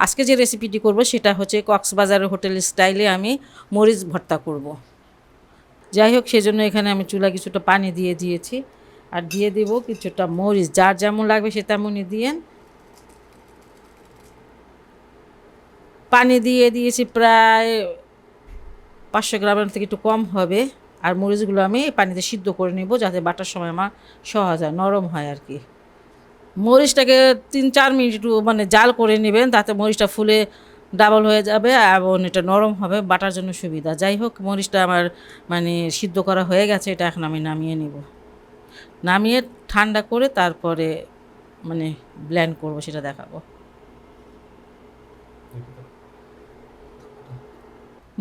আজকে যে রেসিপিটি করব সেটা হচ্ছে কক্সবাজারের হোটেল স্টাইলে আমি মরিচ ভর্তা করব। যাই হোক, সেজন্য এখানে আমি চুলা কিছুটা পানি দিয়ে দিয়েছি আর দিয়ে দেব কিছুটা মরিচ, যার যেমন লাগবে সে তেমনই দিয়েন। পানি দিয়ে দিয়েছি প্রায় 500 গ্রামের থেকে একটু কম হবে। আর মরিচগুলো আমি পানিতে সিদ্ধ করে নেব যাতে বাটার সময় আমার সহজ হয়, নরম হয় আর কি। মরিচটাকে 3-4 মিনিট একটু মানে জাল করে নেবেন, তাতে মরিচটা ফুলে ডাবল হয়ে যাবে এবং এটা নরম হবে, বাটার জন্য সুবিধা। যাই হোক, মরিচটা আমার মানে সিদ্ধ করা হয়ে গেছে, এটা এখন আমি নামিয়ে নিব। নামিয়ে ঠান্ডা করে তারপরে মানে ব্লেন্ড করব, সেটা দেখাবো।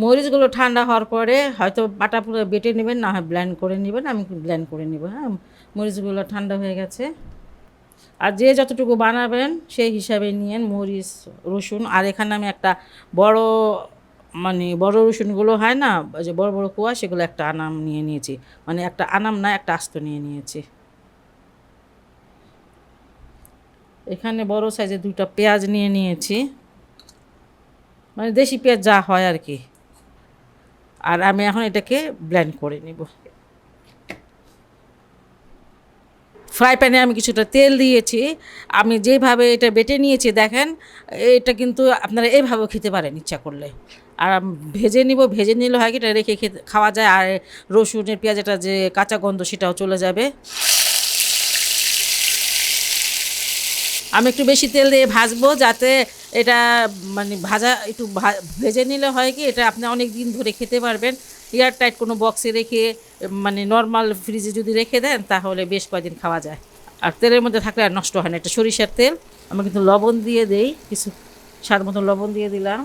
মরিচগুলো ঠান্ডা হওয়ার পরে হয়তো বাটা পুরো বেটে নেবেন, না হয় ব্লেন্ড করে নেবেন। আমি ব্লেন্ড করে নেব। হ্যাঁ, মরিচগুলো ঠান্ডা হয়ে গেছে। আর যে যতটুকু বানাবেন সেই হিসাবে নিয়েন মরিচ, রসুন। আর এখানে আমি একটা বড় মানে বড় রসুনগুলো হয় না, যে বড় বড় কোয়া, সেগুলো একটা আনাম নিয়ে নিয়েছি। মানে একটা আনাম না, একটা আস্ত নিয়ে নিয়েছি। এখানে বড় সাইজের 2টা পেঁয়াজ নিয়ে নিয়েছি, মানে দেশি পেঁয়াজ যা হয় আর কি। আর আমি এখন এটাকে ব্লেন্ড করে নিব। ফ্রাই প্যানে আমি কিছুটা তেল দিয়েছি। আমি যেভাবে এটা বেটে নিয়েছি দেখেন, এটা কিন্তু আপনারা এইভাবেও খেতে পারেন ইচ্ছা করলে। আর ভেজে নিব, ভেজে নিলে হয় কি এটা রেখে খেতে খাওয়া যায়, আর রসুনের পেঁয়াজটা যে কাঁচা গন্ধ সেটাও চলে যাবে। আমি একটু বেশি তেল দিয়ে ভাজবো যাতে এটা মানে ভাজা একটু ভেজে নিলে হয় কি এটা আপনি অনেক দিন ধরে খেতে পারবেন। এয়ার টাইট কোনো বক্সে রেখে মানে নর্মাল ফ্রিজে যদি রেখে দেন তাহলে বেশ কয়েকদিন খাওয়া যায়। আর তেলের মধ্যে থাকলে আর নষ্ট হয় না। এটা সরিষার তেল। আমি কিন্তু লবণ দিয়ে দেই, কিছু স্বাদ মতো লবণ দিয়ে দিলাম।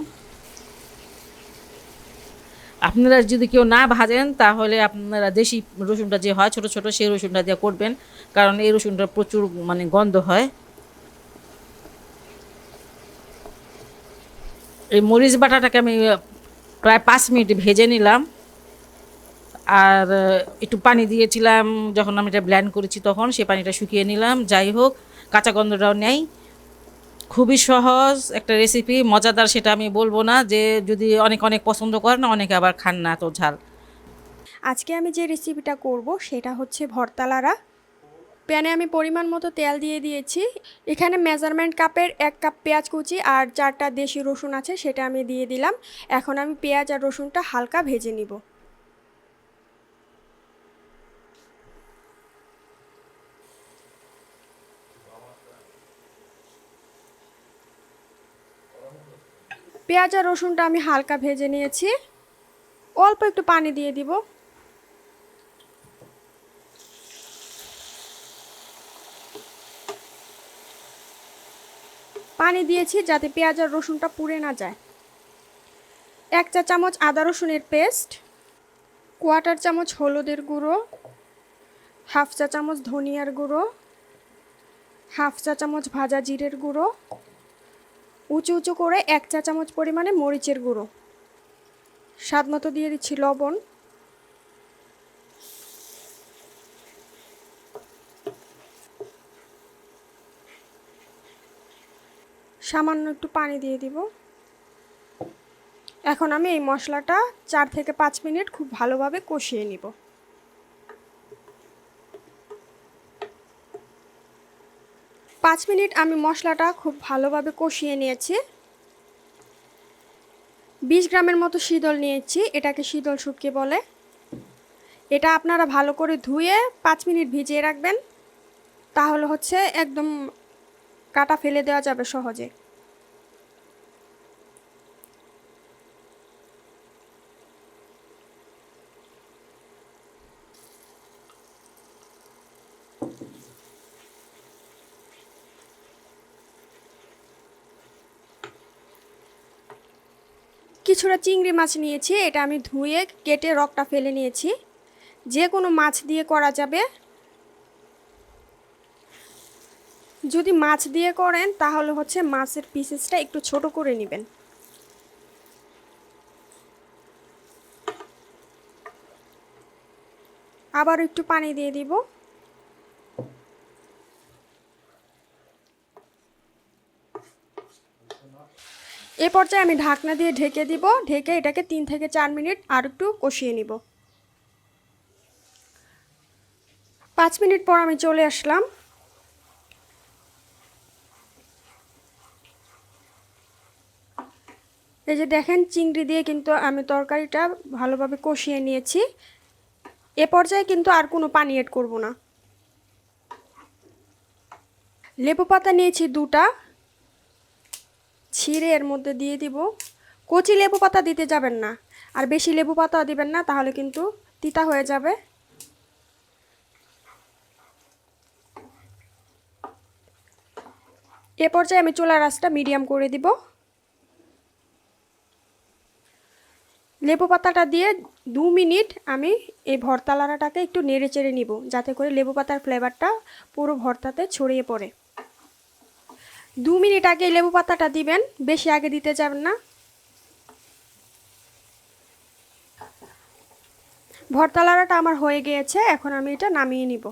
আপনারা যদি কেউ না ভাজেন তাহলে আপনারা দেশি রসুনটা যে হয় ছোট ছোট, সেই রসুনটা দিয়ে করবেন, কারণ এই রসুনটা প্রচুর মানে গন্ধ হয়। এই মরিচ বাটাটাকে আমি প্রায় 5 মিনিট ভেজে নিলাম। আর একটু পানি দিয়েছিলাম যখন আমি এটা ব্লেন্ড করেছি, তখন সেই পানিটা শুকিয়ে নিলাম। যাই হোক, কাঁচা গন্ধটাও নেই। খুবই সহজ একটা রেসিপি, মজাদার সেটা আমি বলবো না, যে যদি অনেক অনেক পছন্দ করেন, অনেকে আবার খান না তো ঝাল। আজকে আমি যে রেসিপিটা করব সেটা হচ্ছে ভর্তালারা। প্যানে আমি পরিমাণ মতো তেল দিয়ে দিয়েছি। এখানে মেজারমেন্ট কাপের 1 কাপ পেঁয়াজ কুচি আর 4টা দেশি রসুন আছে, সেটা আমি দিয়ে দিলাম। এখন আমি পেঁয়াজ আর রসুনটা হালকা ভেজে নিব। পেঁয়াজ আর রসুনটা আমি হালকা ভেজে নিয়েছি। অল্প একটু পানি দিয়ে দিব। পানি দিয়েছি যাতে পেঁয়াজ আর রসুনটা পুড়ে না যায়। 1 চা চামচ আদা রসুনের পেস্ট, 1/4 চামচ হলুদের গুঁড়ো, 1/2 চা চামচ ধনিয়ার গুঁড়ো, 1/2 চা চামচ ভাজা জিরের গুঁড়ো, উঁচু উঁচু করে 1 চা চামচ পরিমাণে মরিচের গুঁড়ো, স্বাদ মতো দিয়ে দিচ্ছি লবণ। সামান্য একটু পানি দিয়ে দিব। এখন আমি এই মশলাটা 4 থেকে 5 মিনিট খুব ভালোভাবে কষিয়ে নিব। 5 মিনিট আমি মশলাটা খুব ভালোভাবে কষিয়ে নিয়েছি। 20 গ্রামের মতো শীতল নিয়েছি, এটাকে শীতল শুটকি বলে। এটা আপনারা ভালো করে ধুয়ে 5 মিনিট ভিজিয়ে রাখবেন, তাহলে হচ্ছে একদম কাটা ফেলে দেওয়া যাবে সহজে। কিছুটা চিংড়ি মাছ নিয়েছি, এটা আমি ধুয়ে কেটে রকটা ফেলে নিয়েছি। যে কোনো মাছ দিয়ে করা যাবে। যদি মাছ দিয়ে করেন তাহলে হচ্ছে মাছের পিসেসটা একটু ছোট করে নেবেন। আবার একটু পানি দিয়ে দিব। এ পর্যায়ে আমি ঢাকনা দিয়ে ঢেকে দিব, ঢেকে এটাকে 3 থেকে 4 মিনিট আর একটু কষিয়ে নিব। 5 মিনিট পর আমি চলে আসলাম। এই যে দেখেন, চিংড়ি দিয়ে কিন্তু আমি তরকারিটা ভালোভাবে কষিয়ে নিয়েছি। এ পর্যায়ে কিন্তু আর কোনো পানি এড করব না। লেবু পাতা নিয়েছি 2টা, ছিঁড়ে এর মধ্যে দিয়ে দিব। কচি লেবু পাতা দিতে যাবেন না, আর বেশি লেবু পাতা দিবেন না, তাহলে কিন্তু তিতা হয়ে যাবে। এ পর্যায়ে আমি চুলার আঁচটা মিডিয়াম করে দিব। লেবু পাতাটা দিয়ে 2 মিনিট আমি এই ভর্তা লাড়াটাকে একটু নেড়ে চেড়ে নিব, যাতে করে লেবু পাতার ফ্লেভারটা পুরো ভর্তাতে ছড়িয়ে পড়ে। 2 মিনিট আগে লেবু পাতাটা দিবেন, বেশি আগে দিতে যাবেন না। ভর্তা লাড়াটা আমার হয়ে গিয়েছে, এখন আমি এটা নামিয়ে নিব।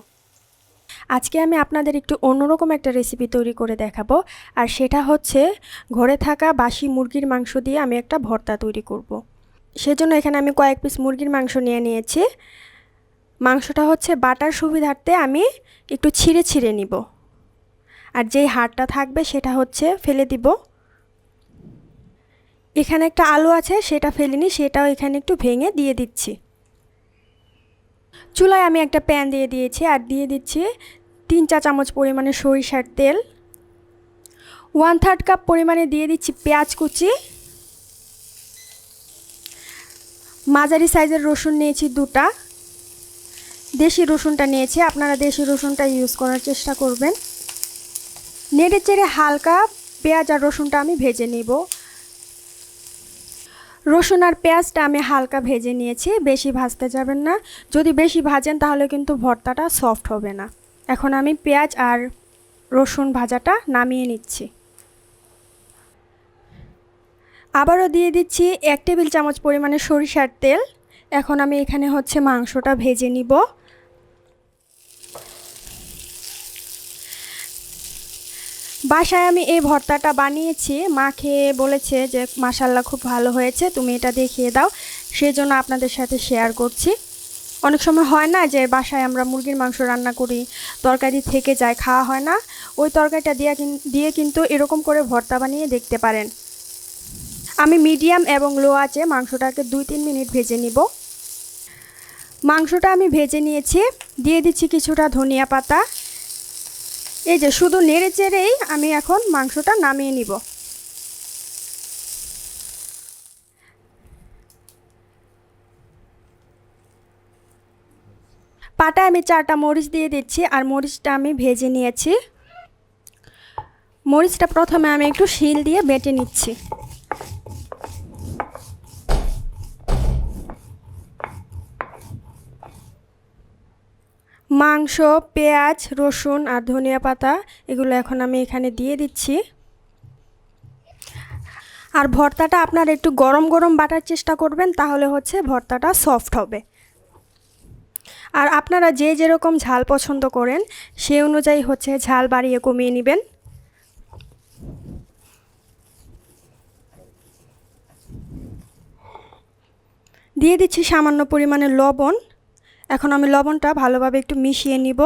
আজকে আমি আপনাদের একটু অন্যরকম একটা রেসিপি তৈরি করে দেখাবো, আর সেটা হচ্ছে ঘরে থাকা বাসি মুরগির মাংস দিয়ে আমি একটা ভর্তা তৈরি করব। সেজন্য এখানে আমি কয়েক পিস মুরগির মাংস নিয়ে নিয়েছি। মাংসটা হচ্ছে বাটার সুবিধার্থে আমি একটু ছিঁড়ে ছিঁড়ে নিব, আর যেই হাড়টা থাকবে সেটা হচ্ছে ফেলে দিব। এখানে একটা আলু আছে, সেটা ফেলিনি, সেটাও এখানে একটু ভেঙে দিয়ে দিচ্ছি। চুলায় আমি একটা প্যান দিয়ে দিয়েছি, আর দিয়ে দিচ্ছি 3 চা চামচ পরিমাণে সরিষার তেল। 1/3 কাপ পরিমাণে দিয়ে দিচ্ছি পেঁয়াজ কুচি। মাঝারি সাইজের রসুন নিয়েছি 2টা, দেশি রসুনটা নিয়েছি, আপনারা দেশি রসুনটা ইউজ করার চেষ্টা করবেন। নেড়ে চেড়ে হালকা পেঁয়াজ আর রসুনটা আমি ভেজে নিব। রসুন আর পেঁয়াজটা আমি হালকা ভেজে নিয়েছি, বেশি ভাজতে যাবেন না। যদি বেশি ভাজেন তাহলে কিন্তু ভর্তাটা সফট হবে না। এখন আমি পেঁয়াজ আর রসুন ভাজাটা নামিয়ে নিচ্ছি। আবারও দিয়ে দিচ্ছি 1 টেবিল চামচ পরিমাণে সরিষার তেল। এখন আমি এখানে হচ্ছে মাংসটা ভেজে নিব। বাসায় আমি এই ভর্তাটা বানিয়েছি, মা খেয়ে বলেছে যে মাশাআল্লাহ খুব ভালো হয়েছে, তুমি এটা দেখিয়ে দাও, সেজন্য আপনাদের সাথে শেয়ার করছি। অনেক সময় হয় না যে বাসায় আমরা মুরগির মাংস রান্না করি, তরকারি থেকে যায়, খাওয়া হয় না, ওই তরকারিটা দিয়ে কিন্তু এরকম করে ভর্তা বানিয়ে দেখতে পারেন। আমি মিডিয়াম এবং লো আঁচে মাংসটাকে 2-3 মিনিট ভেজে নিব। মাংসটা আমি ভেজে নিয়েছি, দিয়ে দিচ্ছি কিছুটা ধনিয়া পাতা। এই যে শুধু নেড়ে চেড়েই আমি এখন মাংসটা নামিয়ে নিব। পাটায় আমি 4টা মরিচ দিয়ে দিচ্ছি, আর মরিচটা আমি ভেজে নিয়েছি। মরিচটা প্রথমে আমি একটু শিল দিয়ে বেটে নিচ্ছি। মাংস, পেঁয়াজ, রসুন আর ধনিয়া পাতা এগুলো এখন আমি এখানে দিয়ে দিচ্ছি। আর ভর্তাটা আপনারা একটু গরম গরম বাটার চেষ্টা করবেন, তাহলে হচ্ছে ভর্তাটা সফট হবে। আর আপনারা যে যেরকম ঝাল পছন্দ করেন সেই অনুযায়ী হচ্ছে ঝাল বাড়িয়ে কমিয়ে নেবেন। দিয়ে দিচ্ছি সামান্য পরিমাণে লবণ। এখন আমি লবণটা ভালোভাবে একটু মিশিয়ে নিব।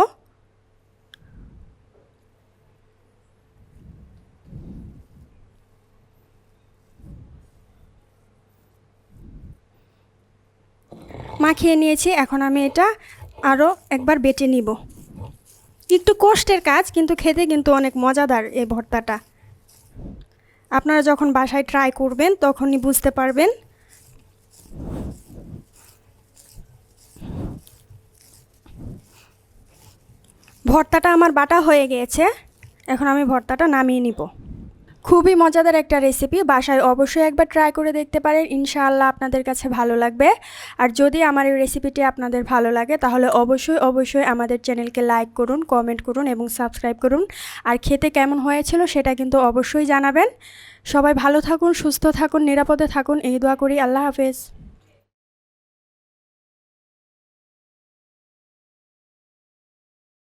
মাখিয়ে নিয়েছি, এখন আমি এটা আরও একবার বেটে নিব। একটু কষ্টের কাজ, কিন্তু খেতে কিন্তু অনেক মজাদার এই ভর্তাটা। আপনারা যখন বাসায় ট্রাই করবেন তখনই বুঝতে পারবেন। ভর্তাটা আমার বাটা হয়ে গিয়েছে, এখন আমি ভর্তাটা নামিয়ে নিব। খুবই মজাদার একটা রেসিপি, বাসায় অবশ্যই একবার ট্রাই করে দেখতে পারেন, ইনশাআল্লাহ আপনাদের কাছে ভালো লাগবে। আর যদি আমার এই রেসিপিটি আপনাদের ভালো লাগে তাহলে অবশ্যই আমাদের চ্যানেলকে লাইক করুন, কমেন্ট করুন এবং সাবস্ক্রাইব করুন। আর খেতে কেমন হয়েছিল সেটা কিন্তু অবশ্যই জানাবেন। সবাই ভালো থাকুন, সুস্থ থাকুন, নিরাপদে থাকুন, এই দোয়া করি। আল্লাহ হাফেজ।